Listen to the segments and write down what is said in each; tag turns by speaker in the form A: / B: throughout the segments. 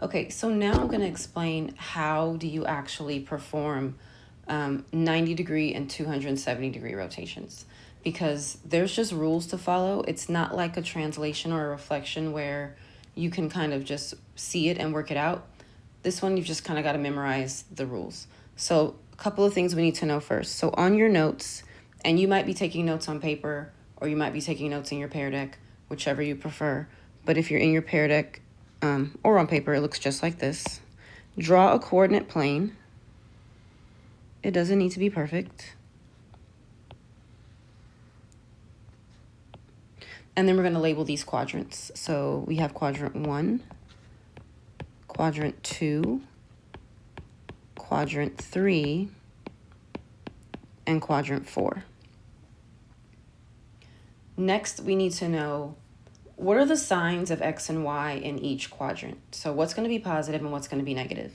A: Okay, so now I'm going to explain how do you actually perform 90 degree and 270 degree rotations, because there's just rules to follow. It's not like a translation or a reflection where you can kind of just see it and work it out. This one, you've just kind of got to memorize the rules. So a couple of things we need to know first. So on your notes, and you might be taking notes on paper or you might be taking notes in your Pear Deck, whichever you prefer. But if you're in your Pear Deck or on paper, it looks just like this. Draw a coordinate plane. It doesn't need to be perfect. And then we're going to label these quadrants. So we have quadrant 1, quadrant 2, quadrant 3, and quadrant 4. Next, we need to know what are the signs of X and Y in each quadrant. So what's going to be positive and what's going to be negative.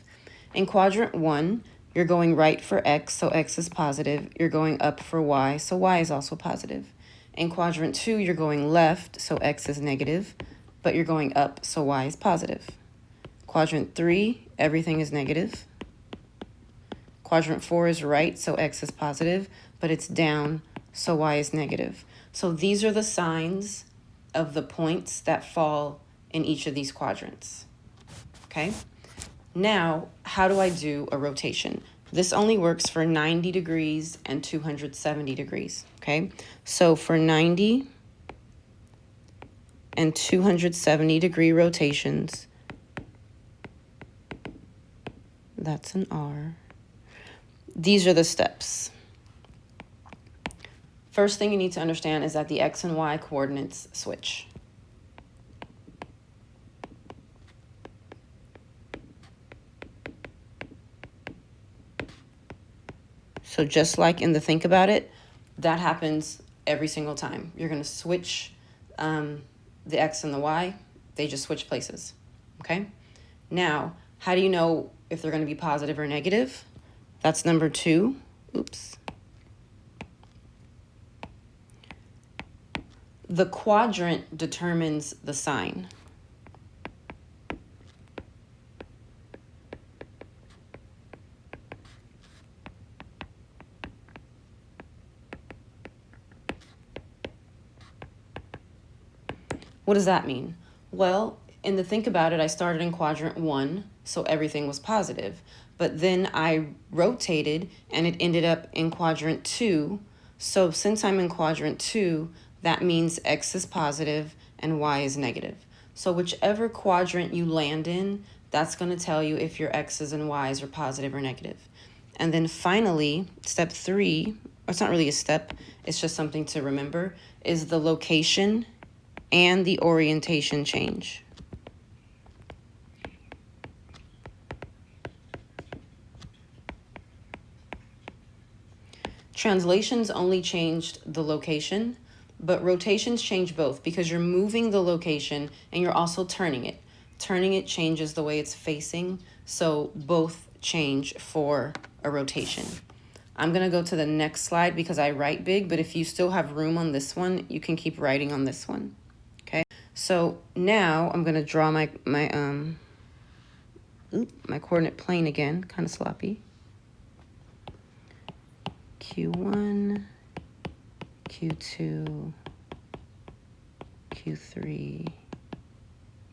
A: In quadrant 1, you're going right for X, so X is positive. You're going up for Y, so Y is also positive. In quadrant 2, you're going left, so X is negative, but you're going up, so Y is positive. Quadrant 3, everything is negative. Quadrant 4 is right, so X is positive, but it's down, so Y is negative. So these are the signs of the points that fall in each of these quadrants. Okay? Now, how do I do a rotation? This only works for 90 degrees and 270 degrees. Okay? So for 90 and 270 degree rotations, that's an R. These are the steps. First thing you need to understand is that the X and Y coordinates switch. So just like in the think about it, that happens every single time. You're going to switch the X and the Y. They just switch places. Okay? Now, how do you know if they're going to be positive or negative? That's number 2. Oops. The quadrant determines the sign. What does that mean? Well, in the think about it, I started in quadrant 1, so everything was positive. But then I rotated and it ended up in quadrant 2. So since I'm in quadrant 2, that means X is positive and Y is negative. So whichever quadrant you land in, that's going to tell you if your X's and Y's are positive or negative. And then finally, step 3, it's not really a step, it's just something to remember, is the location and the orientation change. Translations only changed the location, but rotations change both because you're moving the location and you're also turning it. Turning it changes the way it's facing, so both change for a rotation. I'm going to go to the next slide because I write big, but if you still have room on this one, you can keep writing on this one. Okay? So now I'm going to draw my coordinate plane again, kind of sloppy. Q1, Q2, Q3,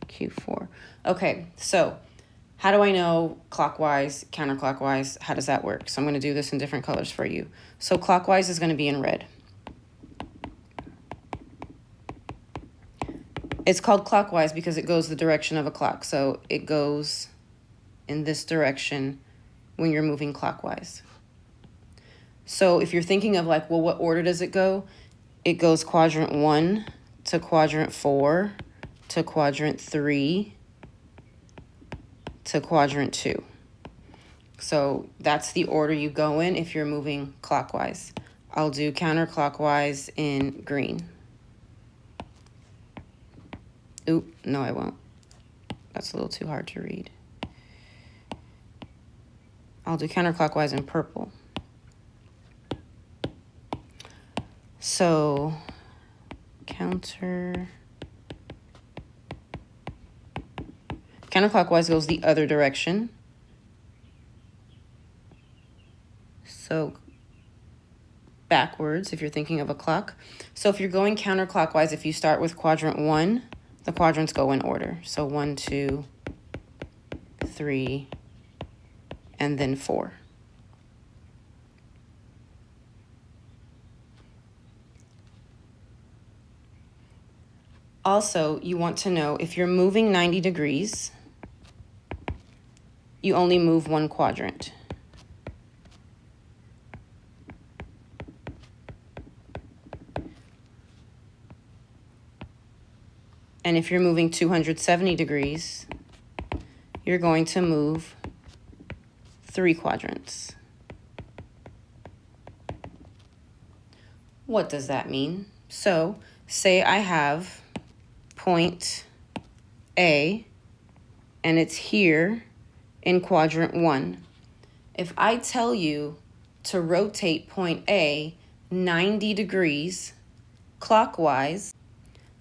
A: Q4. Okay, so how do I know clockwise, counterclockwise? How does that work? So I'm going to do this in different colors for you. So clockwise is going to be in red. It's called clockwise because it goes the direction of a clock. So it goes in this direction when you're moving clockwise. So if you're thinking of like, well, what order does it go? It goes quadrant 1 to quadrant 4 to quadrant 3 to quadrant 2. So that's the order you go in if you're moving clockwise. I'll do counterclockwise in green. Oop, no, I won't. That's a little too hard to read. I'll do counterclockwise in purple. So Counterclockwise goes the other direction. So backwards if you're thinking of a clock. So if you're going counterclockwise, if you start with quadrant 1, the quadrants go in order. So 1, 2, 3, and then 4. Also, you want to know if you're moving 90 degrees, you only move one quadrant. And if you're moving 270 degrees, you're going to move 3 quadrants. What does that mean? So, say I have point A, and it's here in quadrant 1. If I tell you to rotate point A 90 degrees clockwise,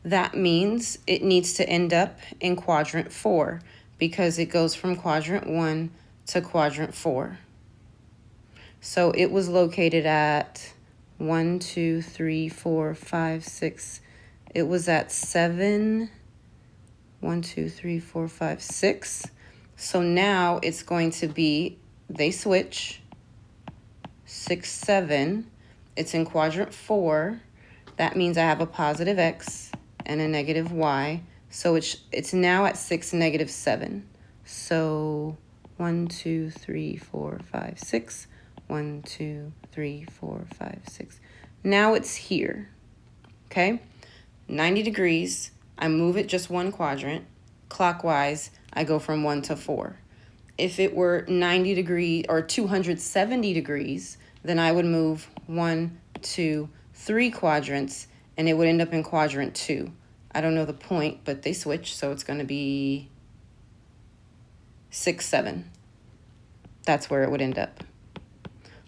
A: that means it needs to end up in quadrant 4 because it goes from quadrant 1 to quadrant 4. So it was located at 1, 2, 3, 4, 5, 6. It was at 7, 1, 2, 3, 4, 5, 6. So now it's going to be, they switch, 6, 7. It's in quadrant 4. That means I have a positive x and a negative y. So it's now at 6, negative 7. So 1, 2, 3, 4, 5, 6. 1, 2, 3, 4, 5, 6. Now it's here, okay? 90 degrees, I move it just one quadrant. Clockwise, I go from 1 to 4. If it were 90 degrees or 270 degrees, then I would move 1, 2, 3 quadrants, and it would end up in quadrant 2. I don't know the point, but they switch, so it's going to be 6, 7. That's where it would end up.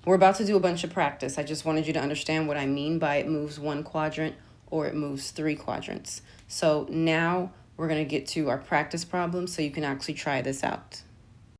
A: We're about to do a bunch of practice. I just wanted you to understand what I mean by it moves one quadrant or it moves 3 quadrants. So now we're going to get to our practice problems so you can actually try this out.